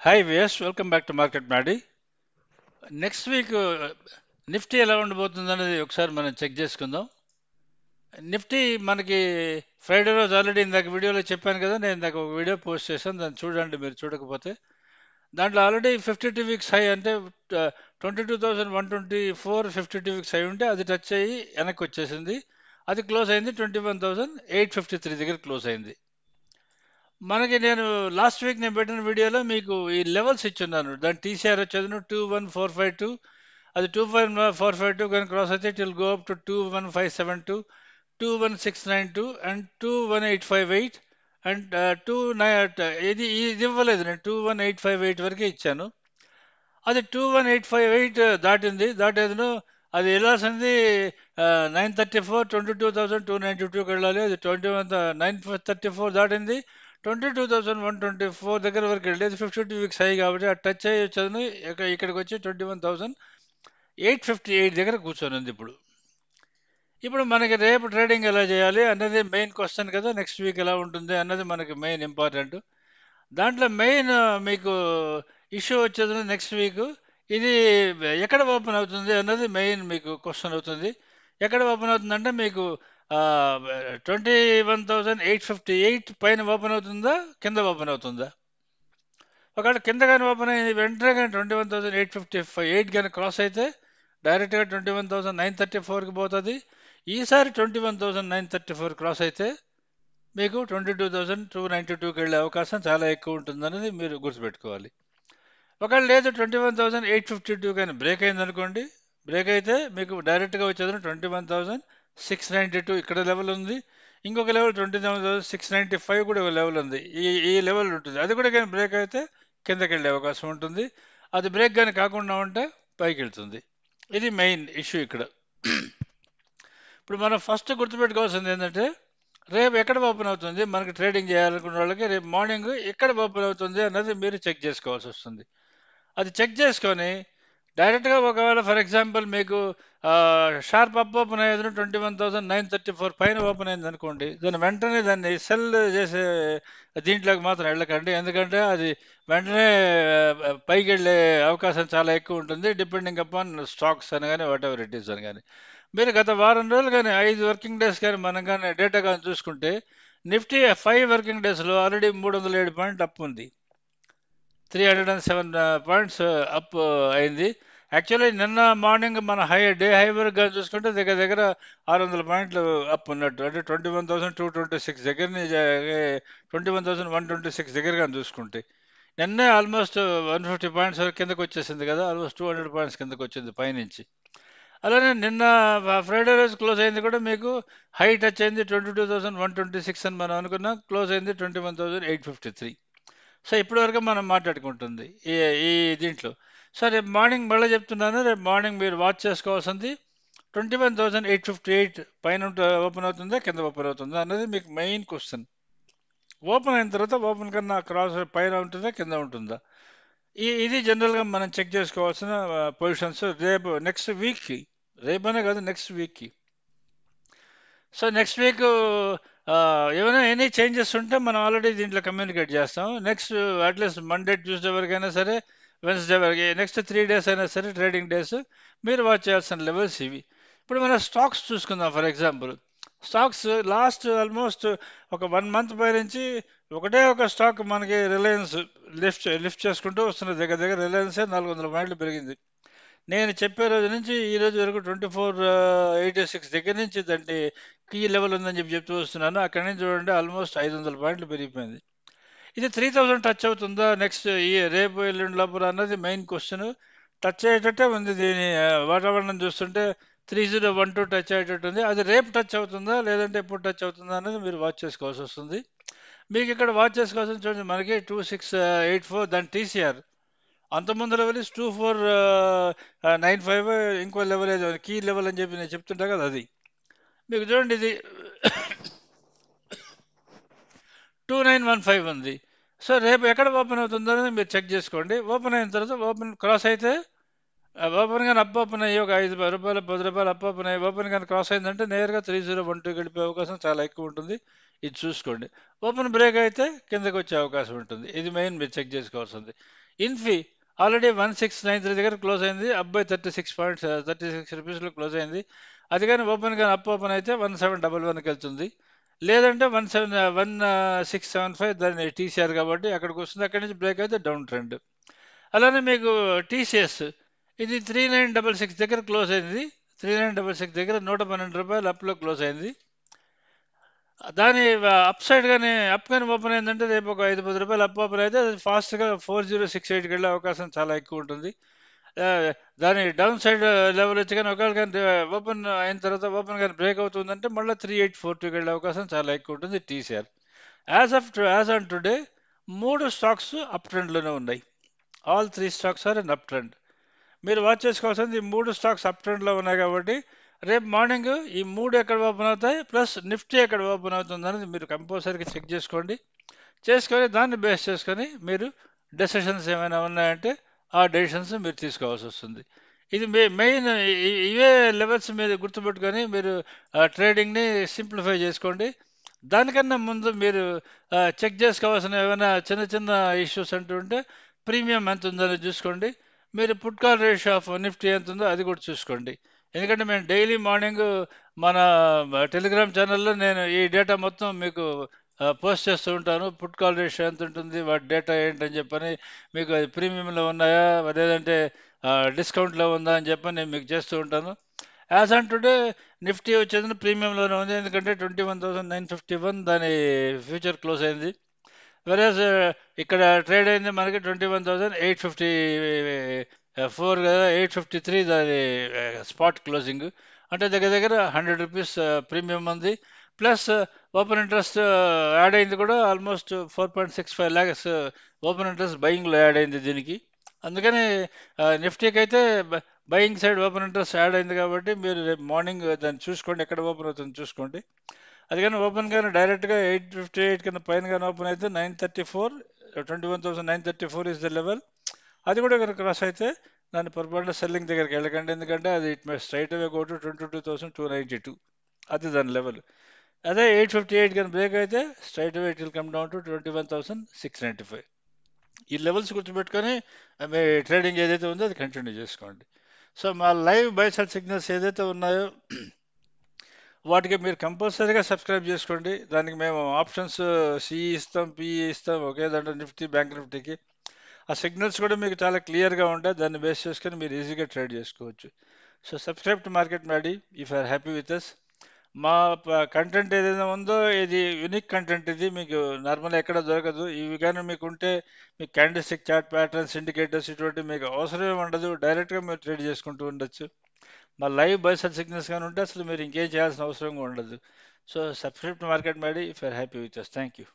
Hi వియస్, welcome back to market Maddy. Next week Nifty ఎలా ఉండబోతుంది అనేది ఒకసారి మనం చెక్ చేసుకుందాం. నిఫ్టీ మనకి ఫ్రైడే రోజు ఆల్రెడీ ఇందాక వీడియోలో చెప్పాను కదా, నేను ఇందాక ఒక వీడియో పోస్ట్ చేశాను, దాన్ని చూడండి మీరు చూడకపోతే. దాంట్లో ఆల్రెడీ 52 వీక్స్ హై అంటే 22,124 52 వీక్స్ హై ఉంటే అది టచ్ అయ్యి వెనక్కి వచ్చేసింది. అది క్లోజ్ అయింది 21,853 దగ్గర క్లోజ్ అయింది. మనకి నేను లాస్ట్ వీక్ నేను పెట్టిన వీడియోలో మీకు ఈ లెవెల్స్ ఇచ్చున్నాను. దాని టీసీఆర్ వచ్చేది 21452, అది 21452 కానీ క్రాస్ అయితే it will go up to 21572, 21692 and 21858 and ఇది ఇవ్వలేదు, నేను 21858 వరకే ఇచ్చాను. అది 21858 దాటేదిను. అది వెళ్ళాల్సింది 934 22,292కి వెళ్ళాలి. అది 934 దాటింది. 22,124 దగ్గర వరకు వెళ్ళి అది 52 వీక్స్ హై కాబట్టి ఆ టచ్ అయ్యి వచ్చేది. ఇక్కడికి వచ్చి 21,858 దగ్గర కూర్చొని ఉంది ఇప్పుడు. ఇప్పుడు మనకి రేపు ట్రేడింగ్ ఎలా చేయాలి అన్నది మెయిన్ క్వశ్చన్ కదా. నెక్స్ట్ వీక్ ఎలా ఉంటుంది అన్నది మనకి మెయిన్ ఇంపార్టెంట్. దాంట్లో మెయిన్ మీకు ఇష్యూ వచ్చేది నెక్స్ట్ వీక్ ఇది ఎక్కడ ఓపెన్ అవుతుంది అన్నది మెయిన్ మీకు క్వశ్చన్ అవుతుంది. ఎక్కడ ఓపెన్ అవుతుందంటే మీకు 21,858 పైన ఓపెన్ అవుతుందా, కింద ఓపెన్ అవుతుందా? ఒకవేళ కింద కానీ ఓపెన్ అయింది వెంటనే కానీ 21,858 కానీ క్రాస్ అయితే డైరెక్ట్గా 21,934కి పోతుంది. ఈసారి 21,934 క్రాస్ అయితే మీకు 22,292కి వెళ్ళే అవకాశం చాలా ఎక్కువ ఉంటుంది అనేది మీరు గుర్తుపెట్టుకోవాలి. ఒకవేళ లేదు 21,852 కానీ బ్రేక్ అయింది అనుకోండి, బ్రేక్ అయితే మీకు డైరెక్ట్గా వచ్చేది 21,692 ఇక్కడ లెవెల్ ఉంది. ఇంకొక లెవెల్ 21,695 కూడా ఒక లెవెల్ ఉంది. ఈ లెవెల్ ఉంటుంది. అది కూడా కానీ బ్రేక్ అయితే కిందకి వెళ్ళే అవకాశం ఉంటుంది. అది బ్రేక్ కానీ కాకుండా ఉంటే పైకి వెళ్తుంది. ఇది మెయిన్ ఇష్యూ ఇక్కడ. ఇప్పుడు మనం ఫస్ట్ గుర్తుపెట్టుకోవాల్సింది ఏంటంటే రేపు ఎక్కడ ఓపెన్ అవుతుంది, మనకి ట్రేడింగ్ చేయాలనుకున్న వాళ్ళకి రేపు మార్నింగ్ ఎక్కడ ఓపెన్ అవుతుంది అన్నది మీరు చెక్ చేసుకోవాల్సి వస్తుంది. అది చెక్ చేసుకొని డైరెక్ట్గా ఒకవేళ ఫర్ ఎగ్జాంపుల్ మీకు షార్ప్ అప్ ఓపెన్ అయ్యేది 21,934 పైన ఓపెన్ అయింది అనుకోండి, దాన్ని వెంటనే దాన్ని సెల్ చేసే దీంట్లోకి మాత్రం వెళ్ళకండి. ఎందుకంటే అది వెంటనే పైకి వెళ్ళే అవకాశం చాలా ఎక్కువ ఉంటుంది, డిపెండింగ్ అపాన్ స్టాక్స్ అని కానీ వాట్ ఎవర్ ఇట్ ఈస్ అని కానీ. మీరు గత వారం రోజులు కానీ 5 వర్కింగ్ డేస్ కానీ మనం కానీ డేటా కానీ చూసుకుంటే నిఫ్టీ 5 వర్కింగ్ డేస్లో ఆల్రెడీ 307 పాయింట్లు అప్ ఉంది. 307 పాయింట్స్ అప్ అయింది. యాక్చువల్లీ నిన్న మార్నింగ్ మన డే హై వరకు కానీ చూసుకుంటే దగ్గర దగ్గర 600 పాయింట్లు అప్ ఉన్నట్టు, అంటే 21,226 దగ్గర నుంచి 21,126 దగ్గర కానీ చూసుకుంటే నిన్నే ఆల్మోస్ట్ 150 పాయింట్స్ వరకు కిందకు వచ్చేసింది కదా, ఆల్మోస్ట్ 200 పాయింట్స్ కిందకు వచ్చింది పైనుంచి. అలానే నిన్న ఫ్రైడే రోజు క్లోజ్ అయింది కూడా మీకు హై టచ్ అయింది 22,126 అని మనం అనుకున్నాం, క్లోజ్ అయింది 21,853. సో ఇప్పటి వరకు మనం మాట్లాడుకుంటుంది ఈ ఈ దీంట్లో. సో రేపు మార్నింగ్ మళ్ళీ చెప్తున్నాను, రేపు మార్నింగ్ మీరు వాచ్ చేసుకోవాల్సింది 21,858 పైన ఓపెన్ అవుతుందా, కింద ఓపెన్ అవుతుందా అన్నది మీకు మెయిన్ క్వశ్చన్. ఓపెన్ అయిన తర్వాత ఓపెన్ కన్నా క్రాస్ పైన ఉంటుందా, కింద ఉంటుందా, ఇది జనరల్గా మనం చెక్ చేసుకోవాల్సిన పొజిషన్స్ రేపు నెక్స్ట్ వీక్కి. రేపనే కాదు, నెక్స్ట్ వీక్కి. సో నెక్స్ట్ వీక్ ఏమైనా ఎనీ చేంజెస్ ఉంటే మనం ఆల్రెడీ దీంట్లో కమ్యూనికేట్ చేస్తాం. నెక్స్ట్ అట్లీస్ట్ మండే ట్యూస్డే వరకైనా సరే, వెన్స్డే వరకు, నెక్స్ట్ 3 days అయినా సరే ట్రేడింగ్ డేస్ మీరు వాచ్ చేయాల్సిన లెవెల్స్ ఇవి. ఇప్పుడు మన స్టాక్స్ చూసుకుందాం. For example stocks last almost ఒక 1 month పై నుంచి ఒకటే ఒక స్టాక్ మనకి రిలయన్స్ లిఫ్ట్ చేసుకుంటూ వస్తున్న దగ్గర దగ్గర రిలయన్సే 400 పాయింట్లు పెరిగింది. నేను చెప్పే రోజు నుంచి ఈ రోజు వరకు 2486 దగ్గర నుంచి దాన్ని కీ లెవెల్ ఉందని చెప్తూ వస్తున్నాను. అక్కడి నుంచి చూడండి ఆల్మోస్ట్ 500 పాయింట్లు పెరిగిపోయింది. ఇది 3000 టచ్ అవుతుందా నెక్స్ట్ ఈ రేపు ఎల్లుండి లోపల అన్నది మెయిన్ క్వశ్చన్. టచ్ అయ్యేటట్టే ఉంది. దీని వాతావరణం చూస్తుంటే 3012 టచ్ అయ్యేటట్టు ఉంది. అది రేపు టచ్ అవుతుందా లేదంటే ఎప్పుడు టచ్ అవుతుందా అన్నది మీరు వాచ్ చేసుకోవాల్సి వస్తుంది. మీకు ఇక్కడ వాచ్ చేసుకోవాల్సింది చూడండి, మనకి 2684 దాని టీసీఆర్. అంతకుముందు లెవెల్ ఇస్ 2495, ఇంకో లెవెల్ ఏదో కీ లెవెల్ అని చెప్పి నేను చెప్తుంటా కదా, అది మీకు చూడండి ఇది 2915 ఉంది. సో రేపు ఎక్కడ ఓపెన్ అవుతుందో అనేది మీరు చెక్ చేసుకోండి. ఓపెన్ అయిన తర్వాత ఓపెన్ క్రాస్ అయితే ఓపెన్ కానీ అప్ ఓపెన్ అయ్యి ఒక 5 రూపాయలు 10 రూపాయలు అప్ ఓపెన్ అయ్యి ఓపెన్ కానీ క్రాస్ అయిందంటే నేరుగా 3012 గడిపే అవకాశం చాలా ఎక్కువ ఉంటుంది. ఇది చూసుకోండి. ఓపెన్ బ్రేక్ అయితే కిందకి వచ్చే అవకాశం ఉంటుంది. ఇది మెయిన్ మీరు చెక్ చేసుకోవాల్సింది. ఇన్ఫీ ఆల్రెడీ 1693 దగ్గర క్లోజ్ అయింది, అబ్బాయి 36 రూపీస్లో క్లోజ్ అయింది. అది కానీ ఓపెన్ కానీ అప్ ఓపెన్ అయితే 1711కి వెళ్తుంది. లేదంటే 1675 దాన్ని టీసీఆర్ కాబట్టి అక్కడికి వస్తుంది. అక్కడి నుంచి బ్రేక్ అయితే డౌన్ ట్రెండ్. అలానే మీకు టీసీఎస్ ఇది 3966 దగ్గర క్లోజ్ అయింది. 3966 దగ్గర 112 రూపాయలు అప్లో క్లోజ్ అయింది. దాని అప్ సైడ్ కానీ అప్ కానీ ఓపెన్ అయిందంటే రేపు ఒక 5-10 రూపాయలు అప్ ఓపెన్ అయితే అది ఫాస్ట్గా 4068కి వెళ్ళే అవకాశం చాలా ఎక్కువ ఉంటుంది. ఆ, దాని డౌన్ సైడ్ లెవెల్ వచ్చి కానీ ఒకవేళ కానీ ఓపెన్ అయిన తర్వాత ఓపెన్ కానీ బ్రేక్ అవుతుందంటే మళ్ళీ 3842కి వెళ్ళే అవకాశం చాలా ఎక్కువ ఉంటుంది TCR. As on today 3 stocks up ట్రెండ్లోనే ఉన్నాయి. All 3 stocks are in up trend. మీరు వాచ్ చేసుకోవాల్సింది ఈ 3 స్టాక్స్ అప్ ట్రెండ్లో ఉన్నాయి కాబట్టి రేపు మార్నింగ్ ఈ 3 ఎక్కడ ఓపెన్ అవుతాయి ప్లస్ నిఫ్టీ ఎక్కడ ఓపెన్ అవుతుంది అనేది మీరు కంపల్సరీగా చెక్ చేసుకోండి. చేసుకొని దాన్ని బేస్ చేసుకొని మీరు డెసిషన్స్ ఏమైనా ఉన్నాయంటే ఆ డెసిషన్స్ మీరు తీసుకోవాల్సి వస్తుంది. ఇది మెయిన్ ఇవే లెవెల్స్ మీరు గుర్తుపెట్టుకొని మీరు ట్రేడింగ్ని సింప్లిఫై చేసుకోండి. దానికన్నా ముందు మీరు చెక్ చేసుకోవాల్సిన ఏమైనా చిన్న చిన్న ఇష్యూస్ అంటూ ఉంటే ప్రీమియం ఎంత ఉందని చూసుకోండి. మీరు put call ratio of Nifty ఎంత ఉందో అది కూడా చూసుకోండి. ఎందుకంటే మేము డైలీ మార్నింగ్ మన టెలిగ్రామ్ ఛానల్లో నేను ఈ డేటా మొత్తం మీకు పోస్ట్ చేస్తూ ఉంటాను. పుట్ కాల్ రేషియో ఎంత ఉంటుంది, వాటి డేటా ఏంటని చెప్పని, మీకు అది ప్రీమియంలో ఉన్నాయా లేదంటే డిస్కౌంట్లో ఉందా అని చెప్పని నేను మీకు చేస్తూ ఉంటాను. యాజ్ ఆన్ టుడే నిఫ్టీ వచ్చేది ప్రీమియంలోనే ఉంది. ఎందుకంటే 21,951 దాని ఫ్యూచర్ క్లోజ్ అయింది. వెరస్ ఇక్కడ ట్రేడ్ అయింది మనకి 21,854 కదా, 853 దాని స్పాట్ క్లోజింగ్. అంటే దగ్గర దగ్గర 100 రూపీస్ ప్రీమియం ఉంది. ప్లస్ ఓపెన్ ఇంట్రెస్ట్ యాడ్ అయింది కూడా ఆల్మోస్ట్ 4.65 lakhs ఓపెన్ ఇంట్రెస్ట్ బయింగ్లో యాడ్ అయింది దీనికి. అందుకని నిఫ్టీకి అయితే buying side open interest add అయింది కాబట్టి మీరు రేపు మార్నింగ్ దాన్ని చూసుకోండి, ఎక్కడ ఓపెన్ అవుతుంది చూసుకోండి. అది కానీ ఓపెన్ కానీ డైరెక్ట్గా 858 కింద పైన కానీ ఓపెన్ అయితే 934, 21,934 ఇస్ ద లెవెల్. అది కూడా కనుక క్రాస్ అయితే దాన్ని పొరపాటున సెల్లింగ్ దగ్గరికి వెళ్ళకండి. ఎందుకంటే అది it may straight away go to 22,292. అది దాని లెవెల్. అదే 858 కానీ బ్రేక్ అయితే straight away it will come down to 21,695. ఈ లెవెల్స్ గుర్తుపెట్టుకొని మీ ట్రేడింగ్ ఏదైతే ఉందో అది కంటిన్యూ చేసుకోండి. సో మా లైవ్ బై సెల్ సిగ్నల్స్ ఏదైతే ఉన్నాయో వాటికి మీరు కంపల్సరీగా సబ్స్క్రైబ్ చేసుకోండి. దానికి మేము ఆప్షన్స్ సిఈ ఇస్తాం, పిఈ ఇస్తాం, ఒకే దాంట్లో నిఫ్టీ, బ్యాంక్ నిఫ్టీకి. ఆ సిగ్నల్స్ కూడా మీకు చాలా క్లియర్గా ఉంటాయి. దాన్ని బేస్ చేసుకొని మీరు ఈజీగా ట్రేడ్ చేసుకోవచ్చు. So subscribe to market Maddy if are happy with us. మా కంటెంట్ ఏదైనా ఉందో ఇది యూనిక్ కంటెంట్, ఇది మీకు నార్మల్ ఎక్కడ దొరకదు. ఇవి కానీ మీకు ఉంటే మీకు క్యాండిల్స్టిక్ చార్ట్ ప్యాటర్న్స్, ఇండికేటర్స్ ఇటువంటి మీకు అవసరమే ఉండదు. డైరెక్ట్గా మీరు ట్రేడ్ చేసుకుంటూ ఉండొచ్చు. మా లైవ్ బైస్ అండ్ సిగ్నల్స్ కానీ ఉంటే అసలు మీరు ఇంకేం చేయాల్సిన అవసరం కూడా ఉండదు. So subscribe to market Maddy if are happy with us. Thank you.